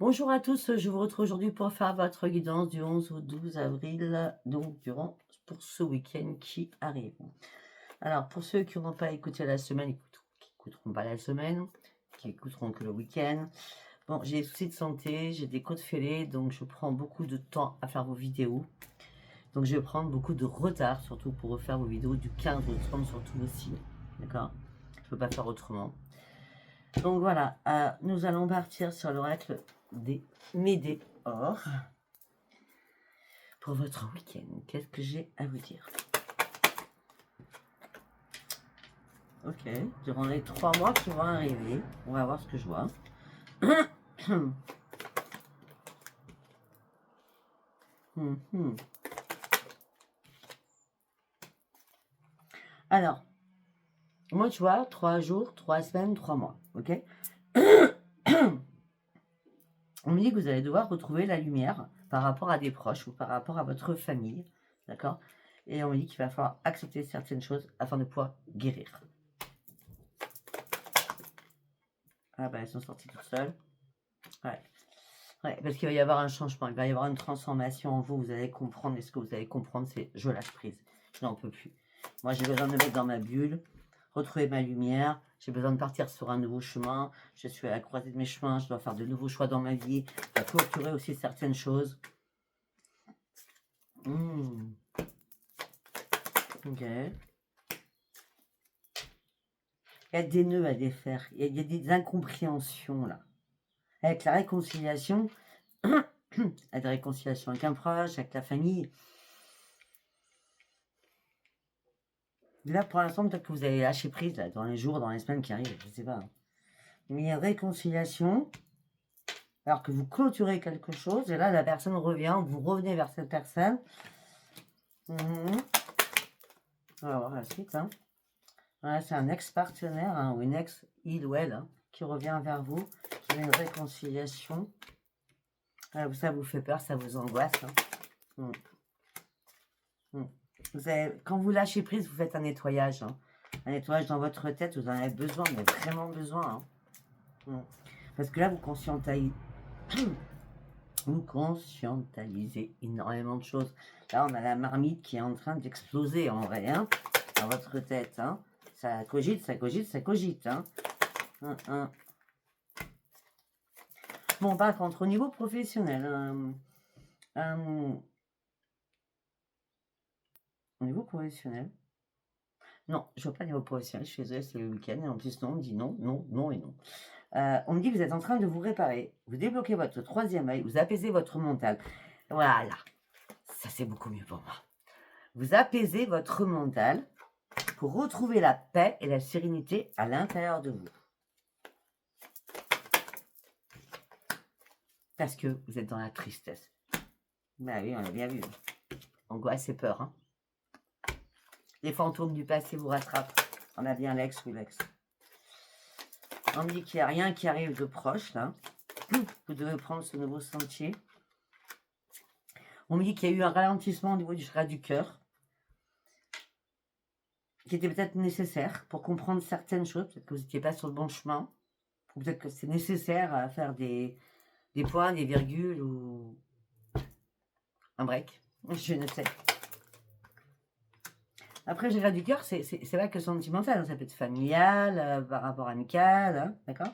Bonjour à tous, je vous retrouve aujourd'hui pour faire votre guidance du 11 au 12 avril, donc pour ce week-end qui arrive. Alors, pour ceux qui n'ont pas écouté la semaine, qui n'écouteront pas la semaine, qui écouteront que le week-end, bon, j'ai des soucis de santé, j'ai des côtes fêlées, donc je prends beaucoup de temps à faire vos vidéos. Donc, je vais prendre beaucoup de retard, surtout pour refaire vos vidéos du 15 au 30, surtout aussi. D'accord? Je ne peux pas faire autrement. Donc voilà, nous allons partir sur l'oracle des Médéors pour votre week-end. Qu'est-ce que j'ai à vous dire? Ok, durant les 3 mois qui vont arriver, on va voir ce que je vois. Alors, moi tu vois, 3 jours, 3 semaines, 3 mois, ok. On me dit que vous allez devoir retrouver la lumière par rapport à des proches ou par rapport à votre famille, d'accord. Et on me dit qu'il va falloir accepter certaines choses afin de pouvoir guérir. Ah bah elles sont sorties toutes seules. Ouais. Ouais, parce qu'il va y avoir un changement, il va y avoir une transformation en vous, vous allez comprendre, et ce que vous allez comprendre, c'est je lâche prise, je n'en peux plus. Moi j'ai besoin de me mettre dans ma bulle, retrouver ma lumière, j'ai besoin de partir sur un nouveau chemin, je suis à la croisée de mes chemins, je dois faire de nouveaux choix dans ma vie, je dois clôturer aussi certaines choses. Ok. Il y a des nœuds à défaire, il y a des incompréhensions là. Avec la réconciliation, avec la réconciliation avec un proche, avec la famille. Là, pour l'instant, peut-être que vous avez lâché prise là, dans les jours, dans les semaines qui arrivent, je ne sais pas. Mais il y a réconciliation, alors que vous clôturez quelque chose, et là, la personne revient, vous revenez vers cette personne. On va voir la suite. Hein. Voilà, c'est un ex-partenaire, hein, ou une ex-il ou elle, hein, qui revient vers vous, qui a une réconciliation. Alors, ça vous fait peur, ça vous angoisse. Hein. Quand vous lâchez prise, vous faites un nettoyage. Hein. Un nettoyage dans votre tête, vous en avez besoin, mais vraiment besoin. Hein. Parce que là, vous conscientalisez énormément de choses. Là, on a la marmite qui est en train d'exploser en vrai, hein, dans votre tête. Hein. Ça cogite, ça cogite, ça cogite. Hein. Bon, par contre, au niveau professionnel, au niveau professionnel, non, je ne vois pas niveau professionnel, je suis désolée, c'est le week-end, et en plus, non, on me dit non, non, non et non. On me dit que vous êtes en train de vous réparer, vous débloquez votre troisième œil, vous apaisez votre mental. Voilà, ça c'est beaucoup mieux pour moi. Vous apaisez votre mental pour retrouver la paix et la sérénité à l'intérieur de vous. Parce que vous êtes dans la tristesse. Ben oui, on l'a bien vu. Angoisse et peur. Hein. Les fantômes du passé vous rattrapent. On a bien l'ex ou l'ex. On me dit qu'il n'y a rien qui arrive de proche, là. Vous devez prendre ce nouveau sentier. On me dit qu'il y a eu un ralentissement au niveau du chakra du cœur, qui était peut-être nécessaire pour comprendre certaines choses. Peut-être que vous n'étiez pas sur le bon chemin. Ou peut-être que c'est nécessaire à faire des points, des virgules ou un break. Je ne sais. Après, le chakra du cœur, c'est pas que sentimental. Hein. Ça peut être familial, par rapport amical. Hein, d'accord.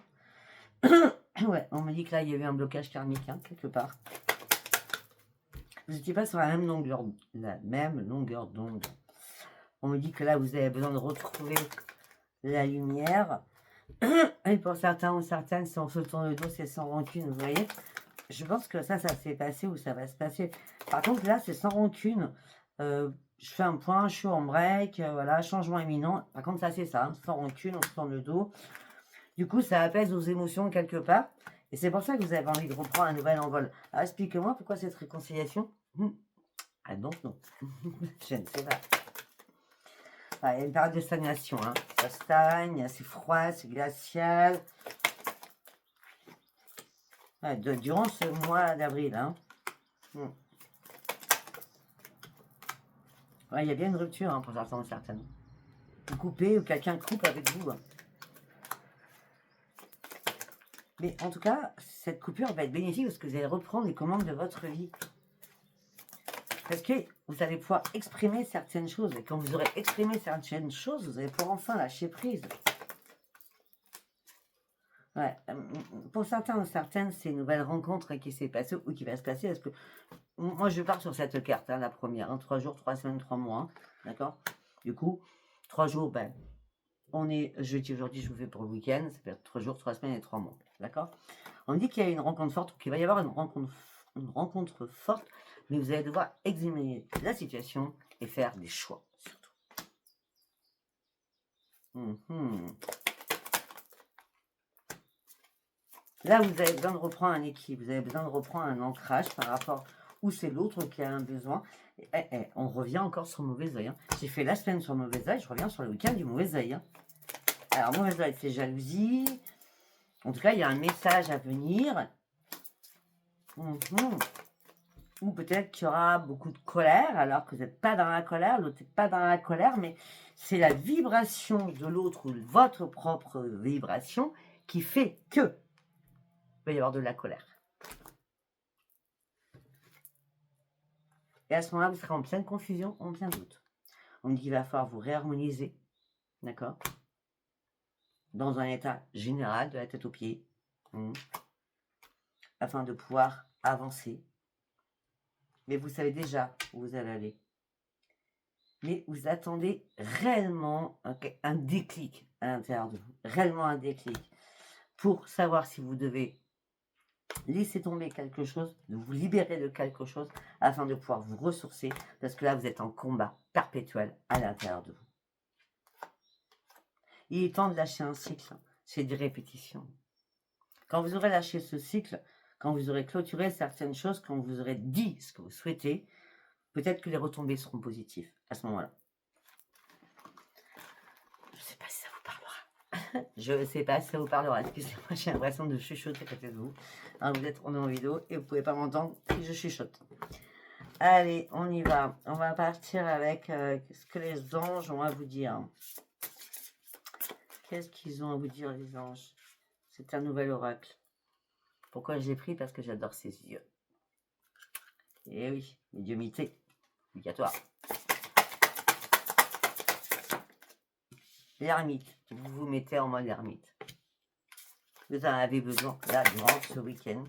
Ouais, on me dit que là, il y avait un blocage karmique, hein, quelque part. Vous n'étiez pas sur la même longueur d'onde. On me dit que là, vous avez besoin de retrouver la lumière. Et pour certains ou certaines, si on se tourne le dos, c'est sans rancune, vous voyez. Je pense que ça s'est passé ou ça va se passer. Par contre, là, c'est sans rancune. Je fais un point, je suis en break, voilà, changement imminent. Par contre, ça, c'est ça, hein, sans rancune, on se tourne le dos. Du coup, ça apaise vos émotions quelque part. Et c'est pour ça que vous avez envie de reprendre un nouvel envol. Alors, expliquez-moi pourquoi cette réconciliation. Ah non, non. Je ne sais pas. Ah, il y a une période de stagnation. Hein. Ça stagne, c'est froid, c'est glacial. Ouais, durant ce mois d'avril. Hein. Ouais, il y a bien une rupture hein, pour certains ou certaines. Vous coupez ou quelqu'un coupe avec vous. Hein. Mais en tout cas, cette coupure va être bénéfique parce que vous allez reprendre les commandes de votre vie. Parce que vous allez pouvoir exprimer certaines choses. Et quand vous aurez exprimé certaines choses, vous allez pouvoir enfin lâcher prise. Ouais. Pour certains ou certaines, c'est une nouvelle rencontre qui s'est passée ou qui va se passer. Parce que moi, je pars sur cette carte, hein, la première. 3 jours, 3 semaines, 3 mois. Hein, d'accord. Du coup, 3 jours, ben, on est jeudi aujourd'hui, je vous fais pour le week-end. Ça fait 3 jours, 3 semaines et 3 mois. D'accord. On dit qu'il y a une rencontre forte, ou qu'il va y avoir une rencontre forte, mais vous allez devoir examiner la situation et faire des choix, surtout. Là, vous avez besoin de reprendre un équilibre, vous avez besoin de reprendre un ancrage par rapport où c'est l'autre qui a un besoin. On revient encore sur le mauvais œil. Hein. J'ai fait la semaine sur le mauvais œil, je reviens sur le week-end du mauvais œil. Hein. Alors, mauvais œil, c'est jalousie. En tout cas, il y a un message à venir. Ou peut-être qu'il y aura beaucoup de colère, alors que vous n'êtes pas dans la colère, l'autre n'est pas dans la colère, mais c'est la vibration de l'autre ou votre propre vibration qui fait que il va y avoir de la colère. Et à ce moment-là, vous serez en pleine confusion, en plein doute. On me dit qu'il va falloir vous réharmoniser, d'accord, dans un état général, de la tête aux pieds, afin de pouvoir avancer. Mais vous savez déjà où vous allez aller. Mais vous attendez réellement un déclic à l'intérieur de vous, réellement un déclic, pour savoir si vous devez laisser tomber quelque chose, de vous libérer de quelque chose, afin de pouvoir vous ressourcer, parce que là, vous êtes en combat perpétuel à l'intérieur de vous. Il est temps de lâcher un cycle, c'est des répétitions. Quand vous aurez lâché ce cycle, quand vous aurez clôturé certaines choses, quand vous aurez dit ce que vous souhaitez, peut-être que les retombées seront positives à ce moment-là. Je ne sais pas si ça vous parlera. Je ne sais pas si ça vous parlera. Excusez-moi, j'ai l'impression de chuchoter à côté de vous. Hein, on est en vidéo et vous ne pouvez pas m'entendre si je chuchote. Allez, on y va. On va partir avec ce que les anges ont à vous dire. Qu'est-ce qu'ils ont à vous dire, les anges? C'est un nouvel oracle. Pourquoi je l'ai pris? Parce que j'adore ses yeux. Et oui, médiumnité, obligatoire. L'ermite, vous vous mettez en mode ermite. Vous en avez besoin, là, durant ce week-end.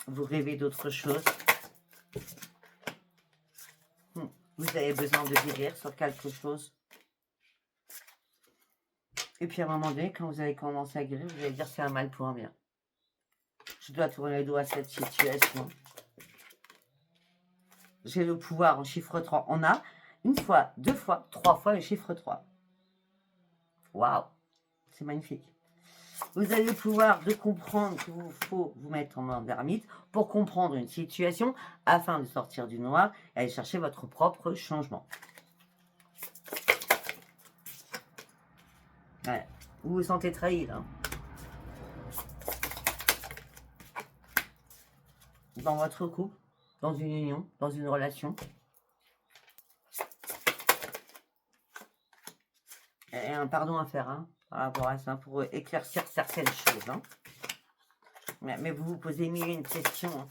Vous rêvez d'autre chose. Vous avez besoin de guérir sur quelque chose. Et puis à un moment donné, quand vous allez commencer à guérir, vous allez dire c'est un mal pour un bien. Je dois tourner le dos à cette situation. J'ai le pouvoir en chiffre 3. On a une fois, 2 fois, 3 fois le chiffre 3. Waouh, c'est magnifique. Vous avez le pouvoir de comprendre qu'il vous faut vous mettre en mode ermite pour comprendre une situation afin de sortir du noir et aller chercher votre propre changement. Ouais. Vous vous sentez trahi là. Dans votre couple, dans une union, dans une relation. Et un pardon à faire hein, par rapport à ça pour éclaircir certaines choses. Hein. Mais vous vous posez mille une questions. Hein.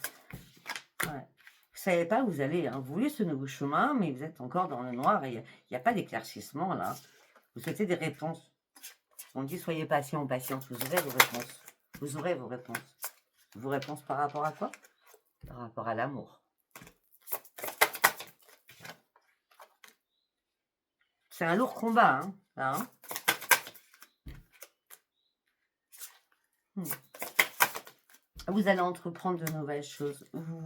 Ouais. Vous ne savez pas où vous allez. Hein. Vous voulez ce nouveau chemin, mais vous êtes encore dans le noir et il n'y a pas d'éclaircissement là. Vous souhaitez des réponses. On dit soyez patient ou patiente. Vous aurez vos réponses. Vous aurez vos réponses. Vos réponses par rapport à quoi? Par rapport à l'amour. C'est un lourd combat, hein, là, hein. Vous allez entreprendre de nouvelles choses. Vous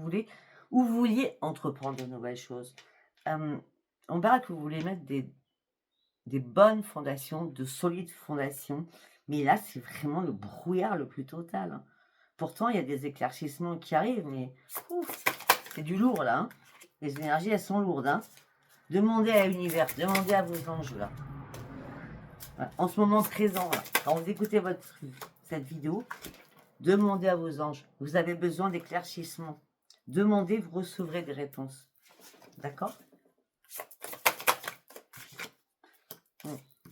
vouliez entreprendre de nouvelles choses. On parle que vous voulez mettre des bonnes fondations, de solides fondations. Mais là, c'est vraiment le brouillard le plus total. Hein. Pourtant, il y a des éclaircissements qui arrivent, mais c'est du lourd, là. Hein. Les énergies, elles sont lourdes. Hein. Demandez à l'univers, demandez à vos anges, là. En ce moment présent, là, quand vous écoutez cette vidéo, demandez à vos anges. Vous avez besoin d'éclaircissement. Demandez, vous recevrez des réponses. D'accord?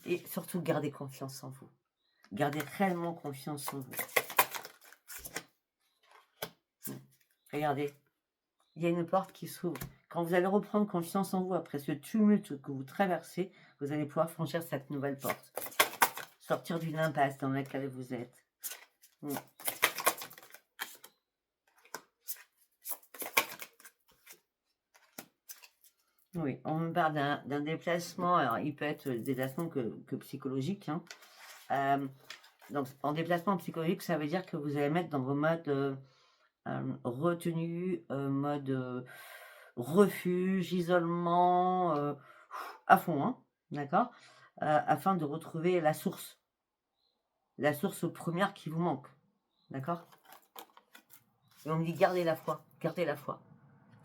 Et surtout, gardez confiance en vous. Gardez réellement confiance en vous. Regardez, il y a une porte qui s'ouvre. Quand vous allez reprendre confiance en vous après ce tumulte que vous traversez, vous allez pouvoir franchir cette nouvelle porte. Sortir d'une impasse dans laquelle vous êtes. Oui, on me parle d'un déplacement. Alors, il peut être déplacement que psychologique. Hein. Donc, en déplacement psychologique, ça veut dire que vous allez mettre dans vos modes retenue, mode refuge, isolement, à fond, hein, d'accord, afin de retrouver la source première qui vous manque, d'accord. Et on me dit gardez la foi,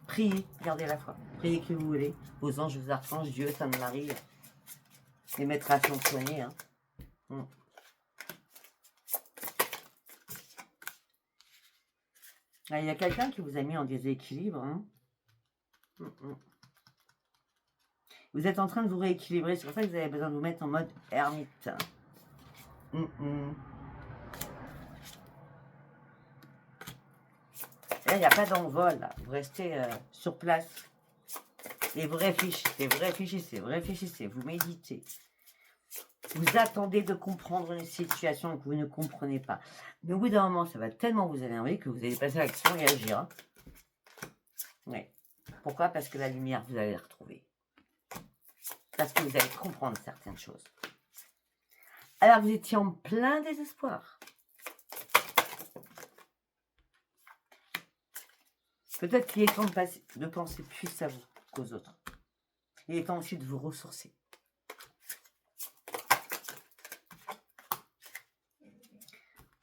priez, gardez la foi, priez que vous voulez, vos anges, vos archanges, Dieu, Sainte Marie, les maîtres ascensionnés, soignés, hein. Il y a quelqu'un qui vous a mis en déséquilibre, hein. Vous êtes en train de vous rééquilibrer, c'est pour ça que vous avez besoin de vous mettre en mode ermite. Là, il n'y a pas d'envol, vous restez sur place. Et vous réfléchissez, vous méditez. Vous attendez de comprendre une situation que vous ne comprenez pas. Mais au bout d'un moment, ça va tellement vous énerver que vous allez passer à l'action et agir. Hein. Ouais. Pourquoi? Parce que la lumière, vous allez la retrouver. Parce que vous allez comprendre certaines choses. Alors, vous étiez en plein désespoir. Peut-être qu'il est temps de penser plus à vous qu'aux autres. Il est temps aussi de vous ressourcer.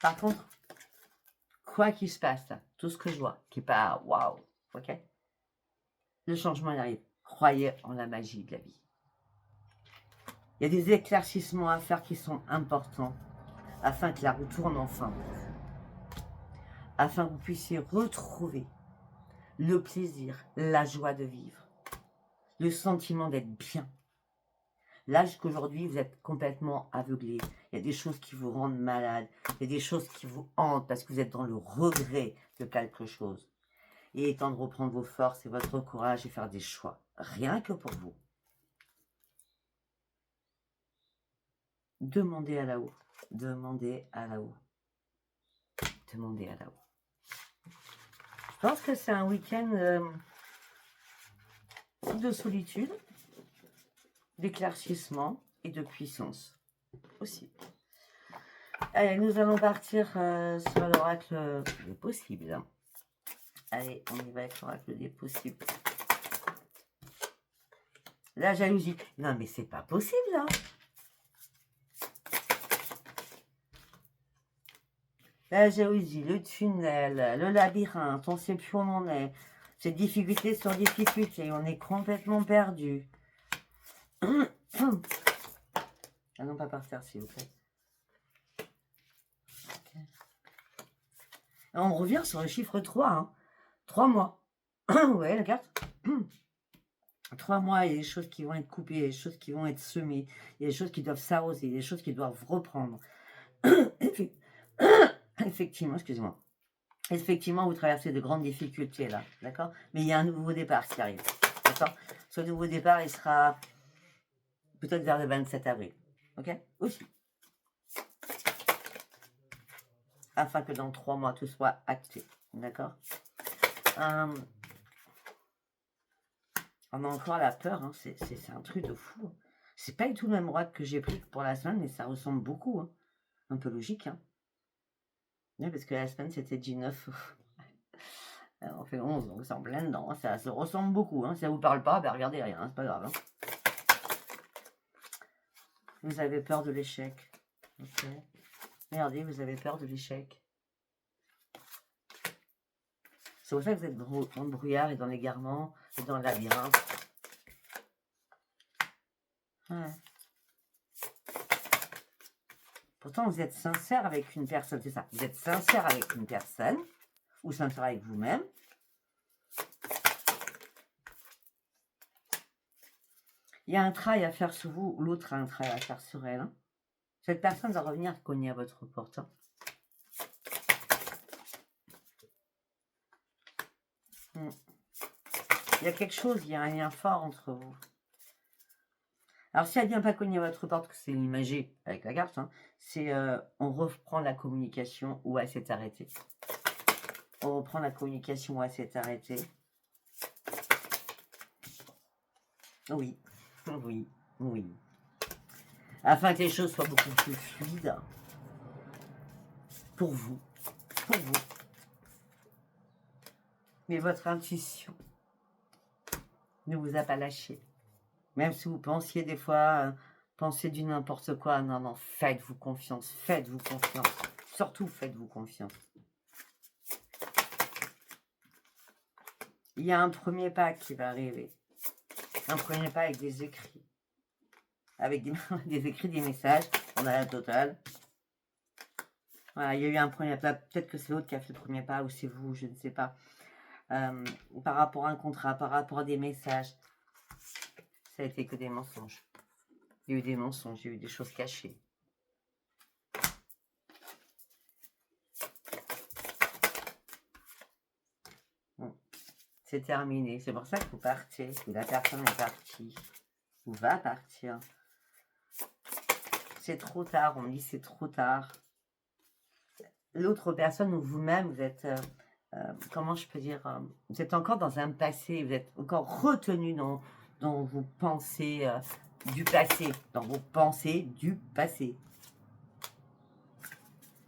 Par contre, quoi qu'il se passe, tout ce que je vois, qui n'est pas waouh, ok? Le changement il arrive. Croyez en la magie de la vie. Il y a des éclaircissements à faire qui sont importants afin que la roue tourne enfin pour vous. Afin que vous puissiez retrouver le plaisir, la joie de vivre, le sentiment d'être bien. Là, jusqu'aujourd'hui, vous êtes complètement aveuglé. Il y a des choses qui vous rendent malade. Il y a des choses qui vous hantent parce que vous êtes dans le regret de quelque chose. Il est temps de reprendre vos forces et votre courage et faire des choix. Rien que pour vous. Demandez à là-haut. Demandez à là-haut. Demandez à là-haut. Je pense que c'est un week-end de solitude, d'éclaircissement et de puissance aussi. Allez, nous allons partir sur l'oracle des possibles. Allez, on y va avec l'oracle des possibles. La jalousie. Non, mais c'est pas possible, là. La jalousie, le tunnel, le labyrinthe, on ne sait plus où on en est. C'est difficulté sur difficulté, on est complètement perdu. Ah non, pas par terre, s'il vous plaît. Okay. On revient sur le chiffre 3. Hein. 3 mois. Vous voyez la carte 3 mois, il y a des choses qui vont être coupées, il y a des choses qui vont être semées, il y a des choses qui doivent s'arroser, il y a des choses qui doivent reprendre. Effectivement, excusez-moi. Effectivement, vous traversez de grandes difficultés là, d'accord? Mais il y a un nouveau départ qui arrive, d'accord? Ce nouveau départ, il sera peut-être vers le 27 avril, ok? Aussi. Afin que dans 3 mois, tout soit acté, d'accord? On a encore la peur, hein, c'est un truc de fou. C'est pas du tout le même oracle que j'ai pris pour la semaine, mais ça ressemble beaucoup, hein. Un peu logique, hein. Oui, parce que la semaine, c'était 19. On fait 11, donc c'est en plein dedans. Ça se ressemble beaucoup. Hein. Si ça vous parle pas, ben regardez rien, c'est pas grave. Hein. Vous avez peur de l'échec. Ok. Regardez, vous avez peur de l'échec. C'est pour ça que vous êtes dans le brouillard et dans l'égarement et dans le labyrinthe. Ouais. Pourtant, vous êtes sincère avec une personne, c'est ça. Vous êtes sincère avec une personne ou sincère avec vous-même. Il y a un travail à faire sur vous, l'autre a un travail à faire sur elle. Hein. Cette personne va revenir cogner à votre porte. Hein. Il y a quelque chose, il y a un lien fort entre vous. Alors, si elle vient pas cogner à votre porte, que c'est l'imagé avec la carte, hein, c'est on reprend la communication ou elle s'est arrêtée. On reprend la communication ou elle s'est arrêtée. Oui, oui, oui. Afin que les choses soient beaucoup plus fluides pour vous. Mais votre intuition ne vous a pas lâché. Même si vous pensiez des fois, penser du n'importe quoi, non, non, faites-vous confiance, faites-vous confiance. Surtout, faites-vous confiance. Il y a un premier pas qui va arriver. Un premier pas avec des écrits. Avec des écrits, des messages. On a la totale. Voilà, il y a eu un premier pas. Peut-être que c'est l'autre qui a fait le premier pas ou c'est vous, je ne sais pas. Par rapport à un contrat, par rapport à des messages. Ça a été que des mensonges. Il y a eu des mensonges, il y a eu des choses cachées. Bon. C'est terminé. C'est pour ça que vous partez. Que la personne est partie. Ou va partir. C'est trop tard. On me dit c'est trop tard. L'autre personne ou vous-même, vous êtes... comment je peux dire, vous êtes encore dans un passé, vous êtes encore retenu dans vos pensées du passé, dans vos pensées du passé.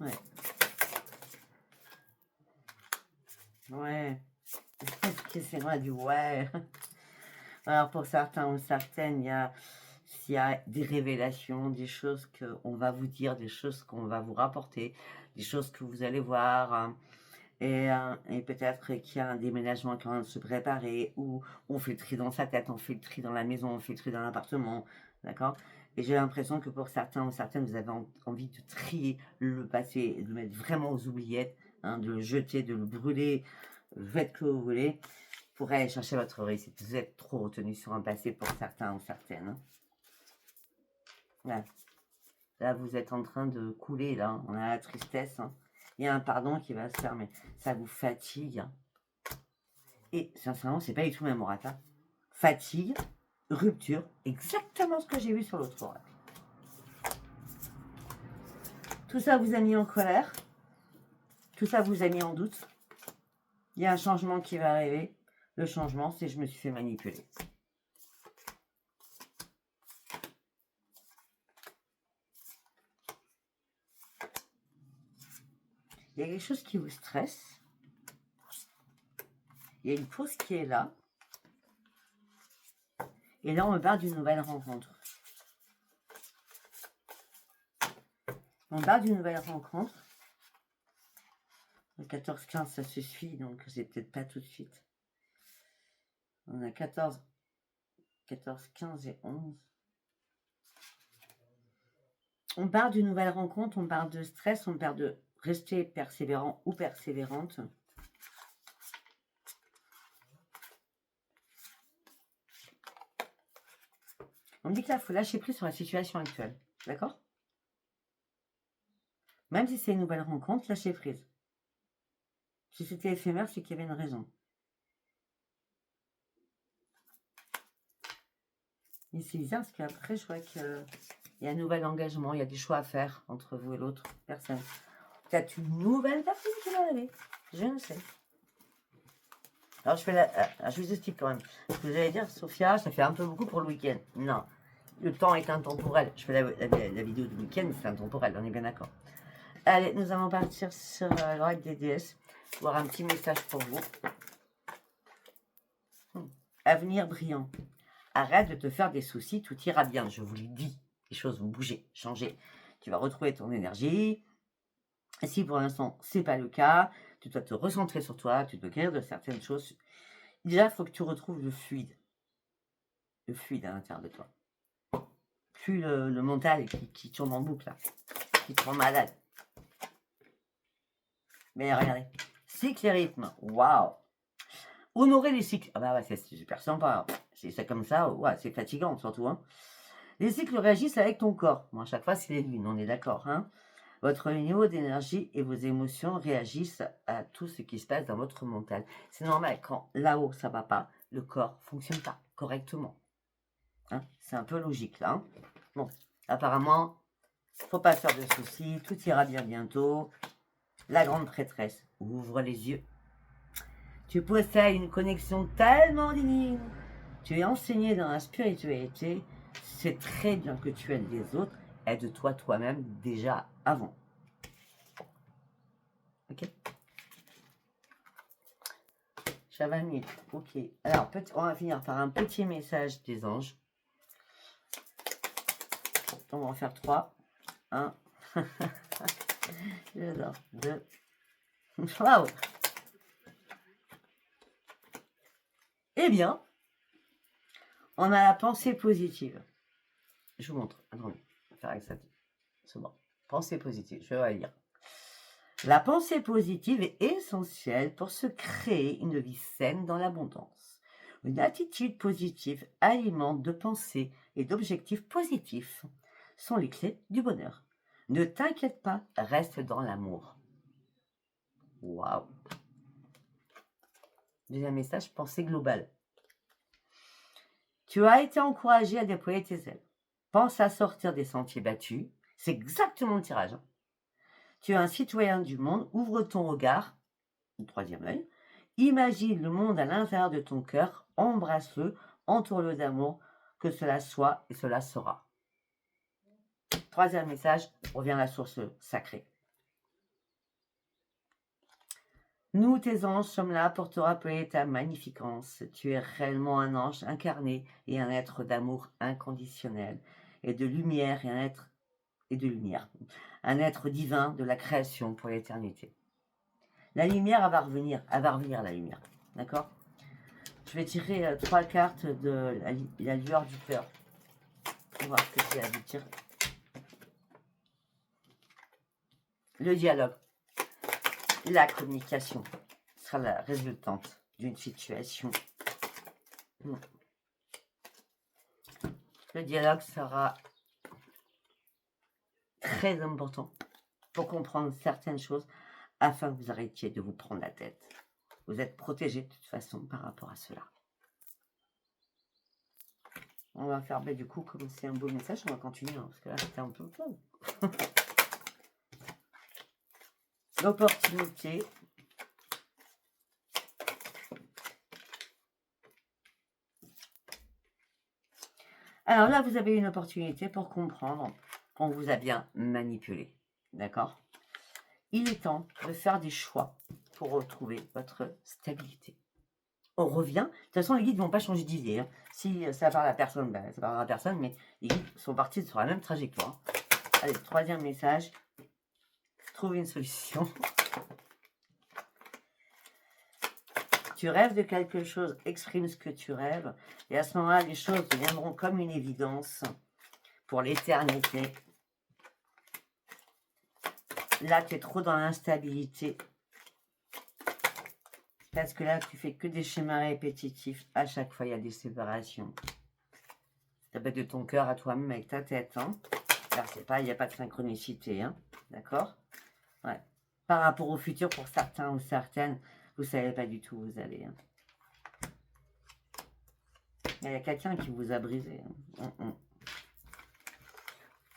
Ouais. Ouais. C'est vrai du ouais. Alors pour certains ou certaines, il y a des révélations, des choses qu'on va vous dire, des choses qu'on va vous rapporter, des choses que vous allez voir. Et peut-être qu'il y a un déménagement qui est en train de se préparer, ou on fait le tri dans sa tête, on fait le tri dans la maison, on fait le tri dans l'appartement, d'accord? Et j'ai l'impression que pour certains ou certaines, vous avez envie de trier le passé, de le mettre vraiment aux oubliettes, hein, de le jeter, de le brûler, faites que vous voulez, pour aller chercher votre réussite. Vous êtes trop retenu sur un passé pour certains ou certaines. Hein. Là, vous êtes en train de couler, là, on a la tristesse, hein. Il y a un pardon qui va se faire, mais ça vous fatigue. Et sincèrement, c'est pas du tout même oracle. Hein. Fatigue, rupture, exactement ce que j'ai vu sur l'autre oracle. Tout ça vous a mis en colère. Tout ça vous a mis en doute. Il y a un changement qui va arriver. Le changement, c'est je me suis fait manipuler. Il y a quelque chose qui vous stresse. Il y a une pause qui est là. Et là, on me parle d'une nouvelle rencontre. On parle d'une nouvelle rencontre. Le 14-15, ça se suit, donc c'est peut-être pas tout de suite. On a 14, 15 et 11. On parle d'une nouvelle rencontre, on parle de stress, on parle de rester persévérant ou persévérante. On me dit que là, il faut lâcher prise sur la situation actuelle. D'accord? Même si c'est une nouvelle rencontre, lâcher prise. Si c'était éphémère, c'est qu'il y avait une raison. Et c'est bizarre parce qu'après, je vois qu'il y a un nouvel engagement, il y a des choix à faire entre vous et l'autre personne. Peut-être une nouvelle personne qui va aller. Je ne sais. Alors, je vous explique quand même. Ce que vous allez dire, Sophia, ça fait un peu beaucoup pour le week-end. Non. Le temps est intemporel. Je fais la vidéo du week-end, c'est intemporel, on est bien d'accord. Allez, nous allons partir sur l'oracle des déesses. Voir un petit message pour vous. Avenir brillant. Arrête de te faire des soucis, tout ira bien. Je vous le dis. Les choses vont bouger, changer. Tu vas retrouver ton énergie. Et si pour l'instant, c'est pas le cas, tu dois te recentrer sur toi, tu dois guérir de certaines choses. Déjà, il faut que tu retrouves le fluide. Le fluide à l'intérieur de toi. Plus le mental qui tourne en boucle, là, qui te rend malade. Mais regardez, cycle et rythme, waouh. Honorer les cycles, ah bah ouais, c'est super sympa. C'est ça comme ça, ouais, c'est fatigant surtout. Hein. Les cycles réagissent avec ton corps. Bon, à chaque fois, c'est les lunes, on est d'accord. Hein. Votre niveau d'énergie et vos émotions réagissent à tout ce qui se passe dans votre mental. C'est normal, quand là-haut, ça ne va pas, le corps ne fonctionne pas correctement. Hein. C'est un peu logique, là. Hein. Bon, apparemment, il ne faut pas faire de soucis, tout ira bien bientôt. La grande prêtresse, ouvre les yeux. Tu possèdes une connexion tellement divine. Tu es enseigné dans la spiritualité. C'est très bien que tu aides les autres. Aide-toi toi-même déjà avant. Ok. J'ai 20 minutes. Ok. Alors, on va finir par un petit message des anges. On va en faire 3. 1. J'adore. 2. Waouh. Eh bien, on a la pensée positive. Je vous montre. Attendez, on va faire avec ça. C'est bon. Pensée positive, je vais la lire. La pensée positive est essentielle pour se créer une vie saine dans l'abondance. Une attitude positive alimente de pensées et d'objectifs positifs sont les clés du bonheur. Ne t'inquiète pas, reste dans l'amour. Waouh. Deuxième message, pensée globale. Tu as été encouragé à déployer tes ailes. Pense à sortir des sentiers battus. C'est exactement le tirage. Hein. Tu es un citoyen du monde. Ouvre ton regard. Le troisième œil. Imagine le monde à l'intérieur de ton cœur. Embrasse-le. Entoure-le d'amour. Que cela soit et cela sera. Troisième message. Revient à la source sacrée. Nous, tes anges, sommes là pour te rappeler ta magnificence. Tu es réellement un ange incarné et un être d'amour inconditionnel et de lumière et un être divin de la création pour l'éternité. La lumière, elle va revenir la lumière, d'accord? Je vais tirer 3 cartes de la lueur du cœur. On va voir ce que c'est à vous dire. Le dialogue. La communication sera la résultante d'une situation. Le dialogue sera très important pour comprendre certaines choses afin que vous arrêtiez de vous prendre la tête. Vous êtes protégé de toute façon par rapport à cela. On va faire, du coup, comme c'est un beau message, on va continuer, hein, parce que là, c'était un peu plein. L'opportunité. Alors là, vous avez une opportunité pour comprendre qu'on vous a bien manipulé. D'accord? Il est temps de faire des choix pour retrouver votre stabilité. On revient. De toute façon, les guides ne vont pas changer d'idée. Hein. Si ça parle à personne, ça parlera à personne, mais les guides sont partis sur la même trajectoire. Allez, troisième message. Trouve une solution. Tu rêves de quelque chose, exprime ce que tu rêves. Et à ce moment-là, les choses deviendront comme une évidence pour l'éternité. Là, tu es trop dans l'instabilité. Parce que là, tu fais que des schémas répétitifs. À chaque fois, il y a des séparations. Ça peut être de ton cœur à toi-même avec ta tête. Hein. Alors, c'est pas, il n'y a pas de synchronicité. Hein. D'accord? Ouais. Par rapport au futur, pour certains ou certaines, vous ne savez pas du tout où vous allez. Hein. Il y a quelqu'un qui vous a brisé. Hein.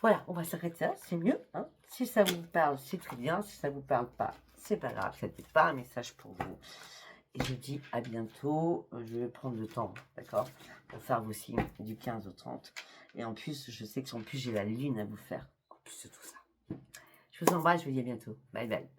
Voilà, on va s'arrêter là, c'est mieux. Hein. Si ça vous parle, c'est très bien. Si ça ne vous parle pas, c'est pas grave. C'était pas un message pour vous. Et je dis à bientôt. Je vais prendre le temps, d'accord, pour faire vos signes du 15 au 30. Et en plus, je sais que en plus, j'ai la lune à vous faire. En plus de tout ça. Je vous embrasse, je vous dis à bientôt. Bye bye.